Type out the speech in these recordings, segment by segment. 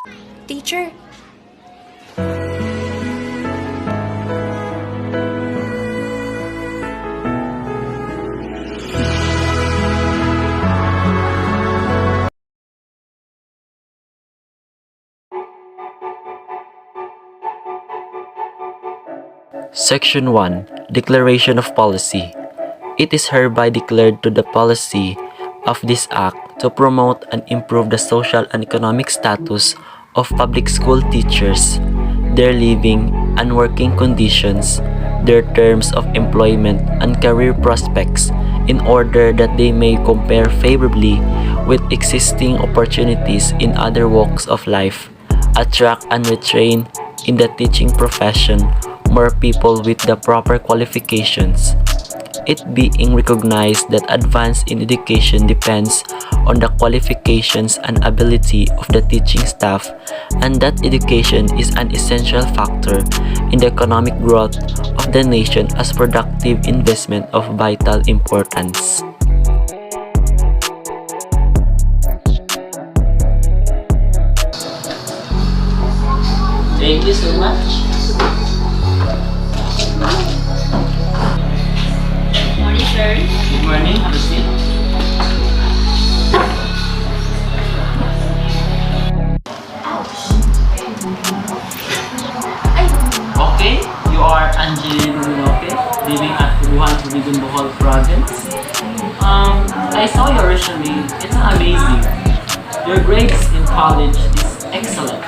Teacher, Section 1. Declaration of Policy. It is hereby declared to the policy of this Act to promote and improve the social and economic status of public school teachers, their living and working conditions, their terms of employment and career prospects in order that they may compare favorably with existing opportunities in other walks of life, attract and retain in the teaching profession more people with the proper qualifications. It being recognized that advance in education depends on the qualifications and ability of the teaching staff, and that education is an essential factor in the economic growth of the nation as productive investment of vital importance. Thank you so much. Morning, sir. Good morning. Have a seat. Okay, you are Angeli May, living at Wuhan, Bohol province. I saw your resume. It's amazing. Your grades in college is excellent.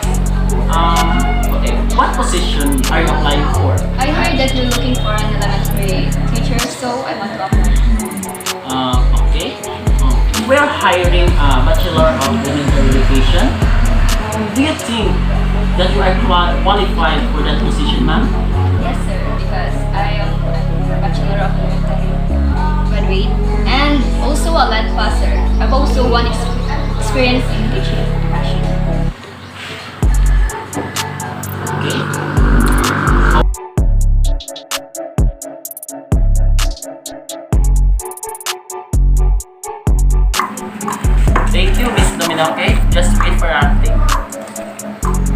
Okay, what position are you applying for? I heard that you're looking for an elementary teacher, so I want to apply. Okay. We're hiring a Bachelor of Elementary Education. Do you think that you are qualified for that position, ma'am? Yes, sir, because I am a Bachelor of Elementary graduate and also a land passer. I've also one experience in teaching profession. Okay. Thank you, Miss Lominoque. Just wait for acting.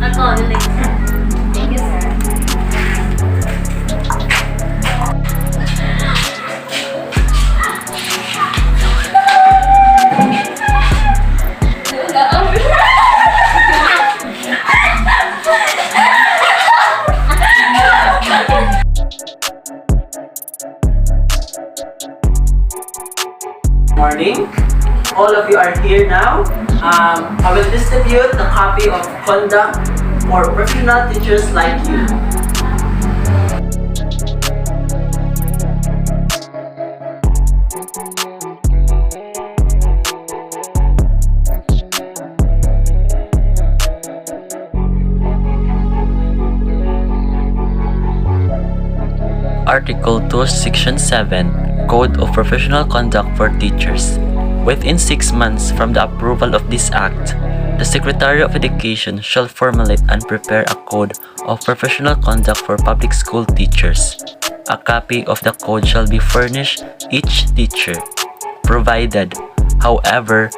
I'll call you later. Thank you, sir. Morning. All of you are here now. I will distribute the copy of conduct for professional teachers like you. Article 2, Section 7, Code of Professional Conduct for Teachers. Within 6 months from the approval of this Act, the Secretary of Education shall formulate and prepare a Code of Professional Conduct for public school teachers. A copy of the code shall be furnished each teacher, provided, however,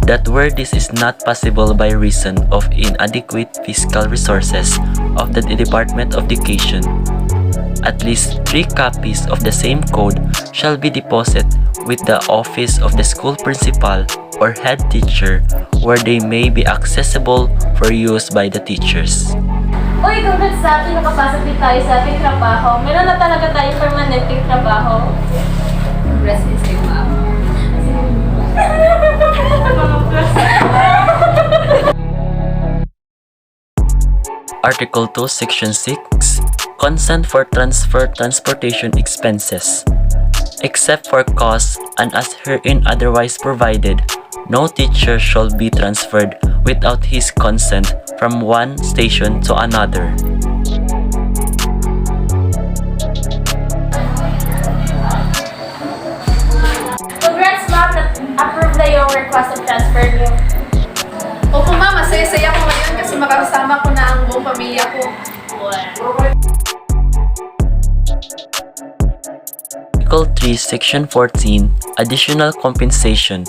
that where this is not possible by reason of inadequate fiscal resources of the Department of Education, at least 3 copies of the same code shall be deposited with the office of the school principal or head teacher where they may be accessible for use by the teachers. Uy, congrats sa atin, nakapasok din tayo sa ating trabaho. Meron na talaga tayong permanenteng trabaho. Congrats din sa'yo, ma'am. Article 2, Section 6, Consent for transportation expenses. Except for costs and as herein otherwise provided, no teacher shall be transferred without his consent from one station to another. Congrats, ma'am, na-approve na yung request of transfer niyo. Opo ma'am, masaya-saya ko ngayon kasi makakasama ko na ang buong pamilya ko. Article 3, Section 14, Additional Compensation.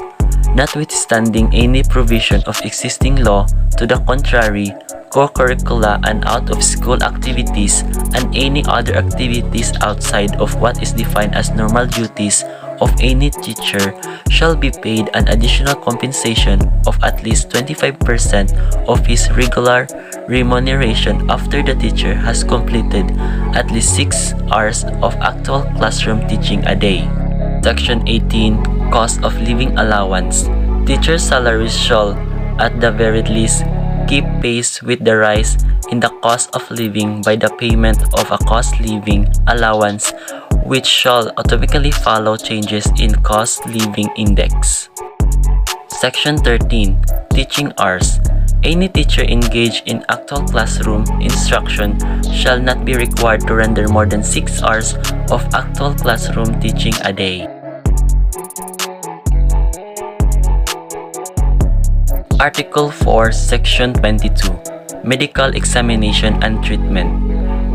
Notwithstanding any provision of existing law to the contrary, co-curricula and out-of-school activities, and any other activities outside of what is defined as normal duties of any teacher shall be paid an additional compensation of at least 25% of his regular remuneration after the teacher has completed at least 6 hours of actual classroom teaching a day. Section 18. Cost of Living Allowance. Teacher salaries shall, at the very least, keep pace with the rise in the cost of living by the payment of a cost living allowance, which shall automatically follow changes in cost living index. Section 13. Teaching hours. Any teacher engaged in actual classroom instruction shall not be required to render more than 6 hours of actual classroom teaching a day. Article 4, Section 22. Medical Examination and Treatment.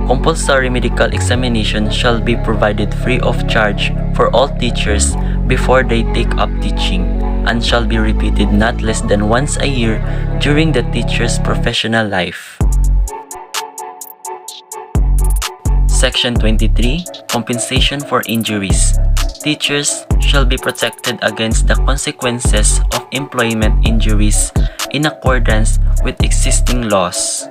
Compulsory medical examination shall be provided free of charge for all teachers before they take up teaching, and shall be repeated not less than once a year during the teacher's professional life. Section 23. Compensation for injuries. Teachers shall be protected against the consequences of employment injuries in accordance with existing laws.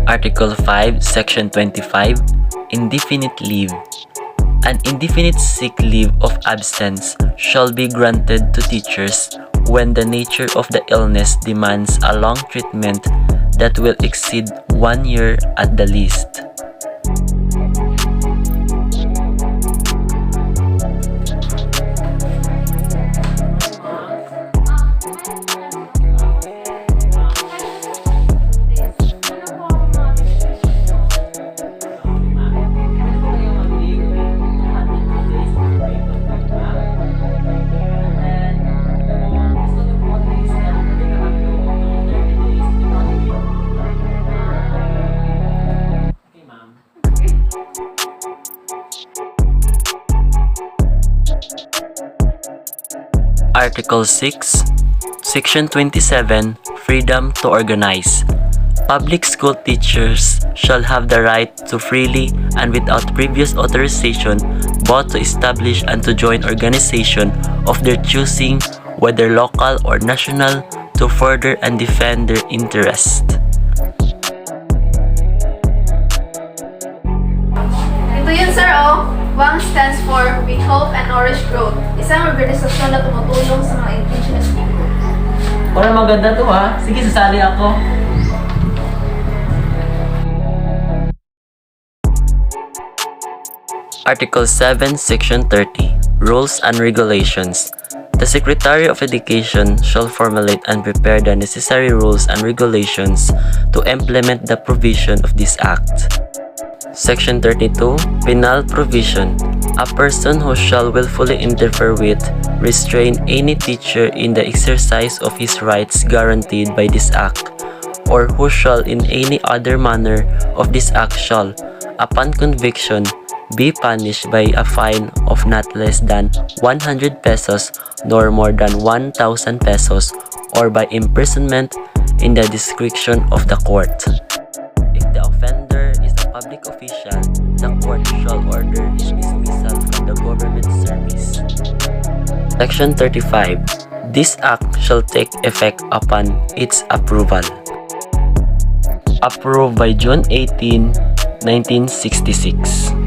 Article 5, Section 25. Indefinite leave. An indefinite sick leave of absence shall be granted to teachers when the nature of the illness demands a long treatment that will exceed 1 year at the least. Article 6, Section 27, Freedom to Organize. Public school teachers shall have the right to freely and without previous authorization both to establish and to join organization of their choosing, whether local or national, to further and defend their interests. Ito yun, sir, oh. WANG stands for We Hope and Nourish Growth. Isang organisasyon na tumutulong sa mga indigenous people. Parang maganda to ha. Sige, sasali ako. Article 7, Section 30. Rules and Regulations. The Secretary of Education shall formulate and prepare the necessary rules and regulations to implement the provision of this Act. Section 32. Penal Provision. A person who shall willfully interfere with, restrain any teacher in the exercise of his rights guaranteed by this Act, or who shall in any other manner of this Act shall, upon conviction, be punished by a fine of not less than 100 pesos nor more than 1,000 pesos, or by imprisonment in the discretion of the court. If the offender is a public official, the court shall order his dismissal from the government service. Section 35. This Act shall take effect upon its approval. Approved by June 18, 1966.